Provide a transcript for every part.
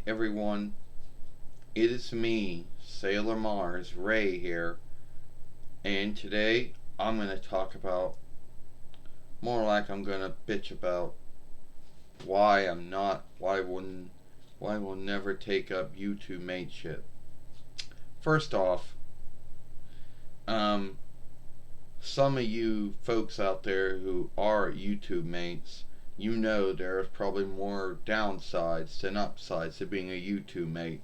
Everyone, it is me, Sailor Mars, Ray here, and today I'm gonna talk about, more like I'm gonna bitch about why I'm not, why we'll never take up YouTube mateship. First off, um, some of you folks out there who are YouTube mates, you know there's probably more downsides than upsides to being a YouTube mate.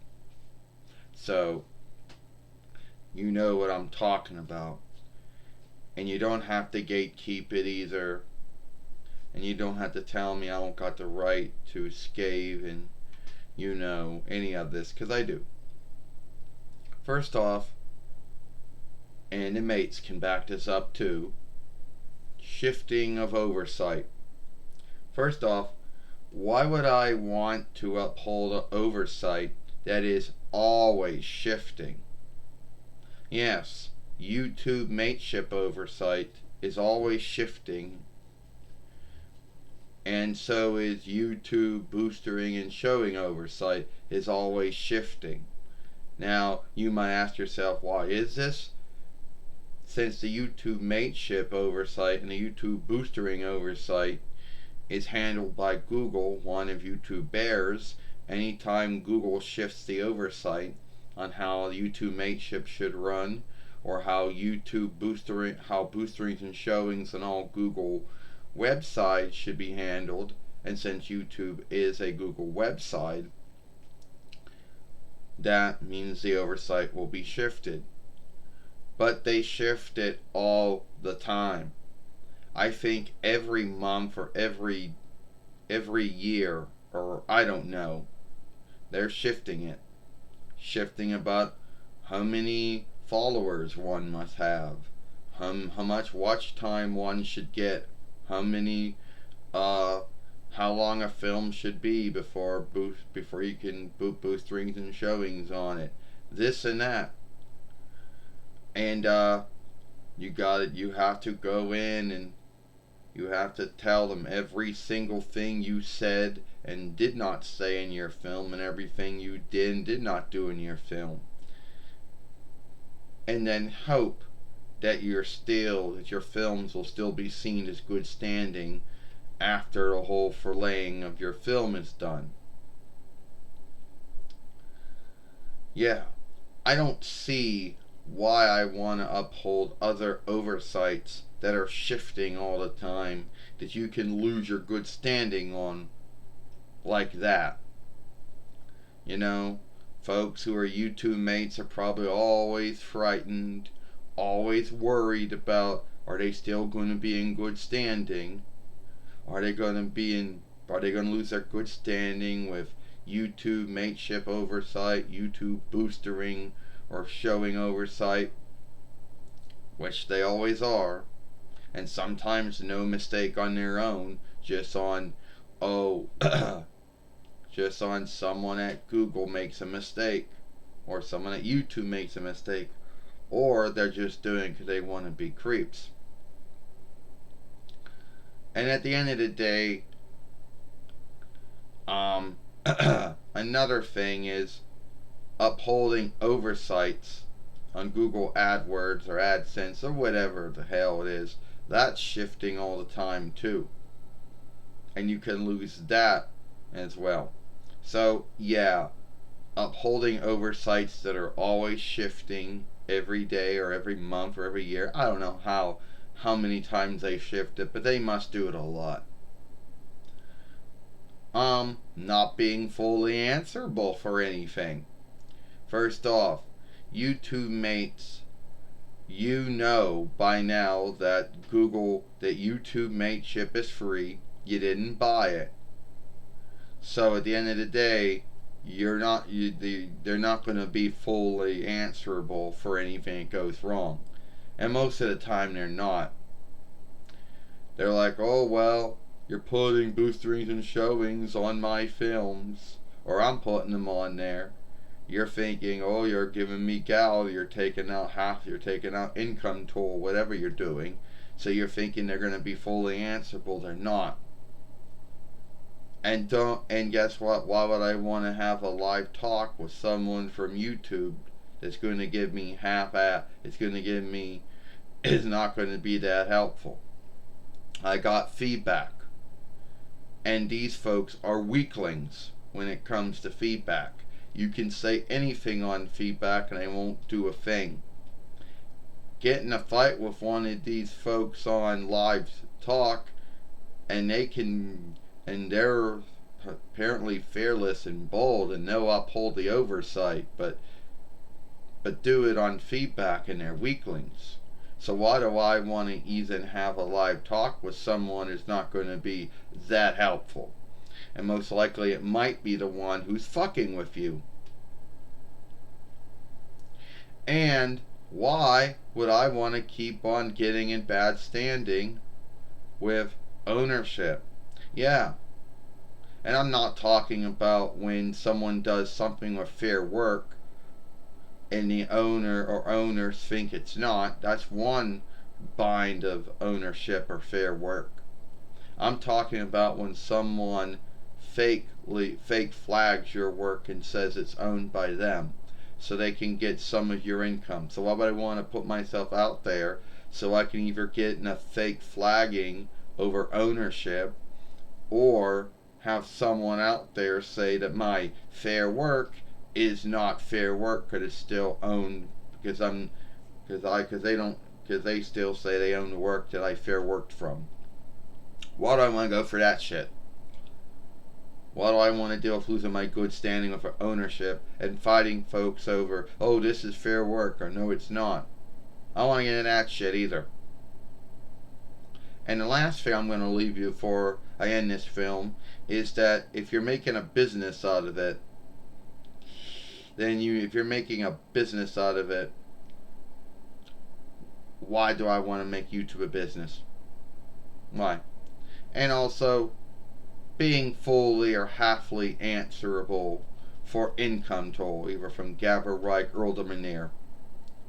So, you know what I'm talking about. And you don't have to gatekeep it either. And you don't have to tell me I don't got the right to scave and, any of this, because I do. First off, and the mates can back this up too, shifting of oversight. First off, why would I want to uphold an oversight that is always shifting? Yes, YouTube mateship oversight is always shifting, and so is YouTube boostering and showing oversight is always shifting. Now, you might ask yourself, why is this? Since the YouTube mateship oversight and the YouTube boostering oversight is handled by Google, one of YouTube bears, anytime Google shifts the oversight on how YouTube mateship should run, or how boosterings and showings and all Google websites should be handled, and since YouTube is a Google website, that means the oversight will be shifted. But they shift it all the time. I think every month or every year, or I don't know, they're shifting it. Shifting about how many followers one must have, how much watch time one should get, how many how long a film should be before you can boosterings and showings on it. This and that. And you have to go in and you have to tell them every single thing you said and did not say in your film, and everything you did and did not do in your film. And then hope that your films will still be seen as good standing after the whole filleting of your film is done. Yeah, I don't see why I want to uphold other oversights that are shifting all the time, that you can lose your good standing on like that. You know, folks who are YouTube mates are probably always frightened, always worried about, are they still going to be in good standing? Are they going to lose their good standing with YouTube mateship oversight, YouTube boostering or showing oversight, which they always are, and sometimes no mistake on their own, just on oh just on someone at Google makes a mistake, or someone at YouTube makes a mistake, or they're just doing it because they want to be creeps. And at the end of the day, another thing is upholding oversights on Google AdWords or AdSense or whatever the hell it is. That's shifting all the time too. And you can lose that as well. So, yeah, upholding oversights that are always shifting every day or every month or every year. I don't know how many times they shift it, but they must do it a lot. Not being fully answerable for anything. First off, YouTube mates, you know by now that YouTube mateship is free. You didn't buy it. So at the end of the day, they're not going to be fully answerable for anything that goes wrong. And most of the time they're not. They're like, oh well, you're putting boosterings and showings on my films, or I'm putting them on there. You're thinking, oh, you're giving me you're taking out income tool, whatever you're doing. So you're thinking they're going to be fully answerable. They're not. And guess what? Why would I want to have a live talk with someone from YouTube that's going to give me it's going to give me is not going to be that helpful. I got feedback, and these folks are weaklings when it comes to feedback. You can say anything on feedback and they won't do a thing. Get in a fight with one of these folks on live talk, and they're apparently fearless and bold, and they'll uphold the oversight, but do it on feedback, and they're weaklings. So why do I want to even have a live talk with someone who's not going to be that helpful? And most likely it might be the one who's fucking with you. And why would I want to keep on getting in bad standing with ownership? Yeah. And I'm not talking about when someone does something with fair work and the owner or owners think it's not. That's one bind of ownership or fair work. I'm talking about when someone fake flags your work and says it's owned by them so they can get some of your income. So why would I want to put myself out there so I can either get in a fake flagging over ownership, or have someone out there say that my fair work is not fair work because it's still owned because they still say they own the work that I fair worked from. Why do I want to go for that shit? Why do I want to deal with losing my good standing with ownership and fighting folks over, oh, this is fair work, or no, it's not? I don't want to get into that shit either. And the last thing I'm going to leave you before I end this film is that if you're making a business out of it, if you're making a business out of it, why do I want to make YouTube a business? Why? And also, being fully or halfly answerable for income toll, either from Gabber, Reich, or Alderman.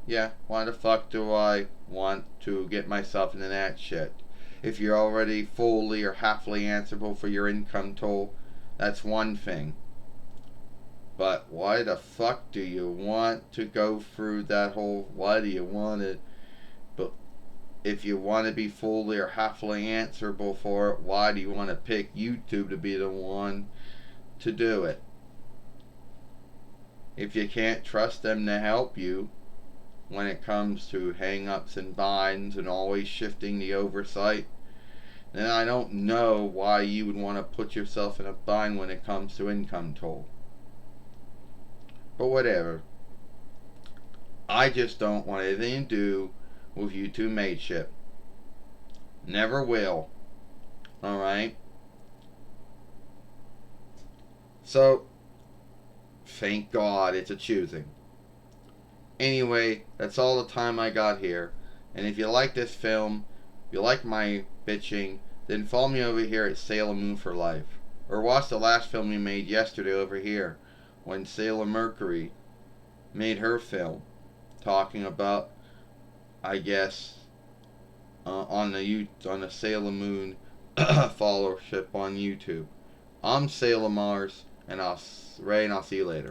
Yeah, why the fuck do I want to get myself into that shit? If you're already fully or halfly answerable for your income toll, that's one thing. But why the fuck do you want to go through that whole, why do you want it? But if you want to be fully or halfly answerable for it, why do you want to pick YouTube to be the one to do it? If you can't trust them to help you when it comes to hang-ups and binds and always shifting the oversight, then I don't know why you would want to put yourself in a bind when it comes to income toll. But whatever. I just don't want anything to do with YouTube Mateship. Never will. Alright? So, thank God it's a choosing. Anyway, that's all the time I got here. And if you like this film, if you like my bitching, then follow me over here at Sailor Moon for Life. Or watch the last film we made yesterday over here, when Sailor Mercury made her film, talking about, I guess, on the Sailor Moon followership on YouTube. I'm Sailor Mars, and I'll see you later.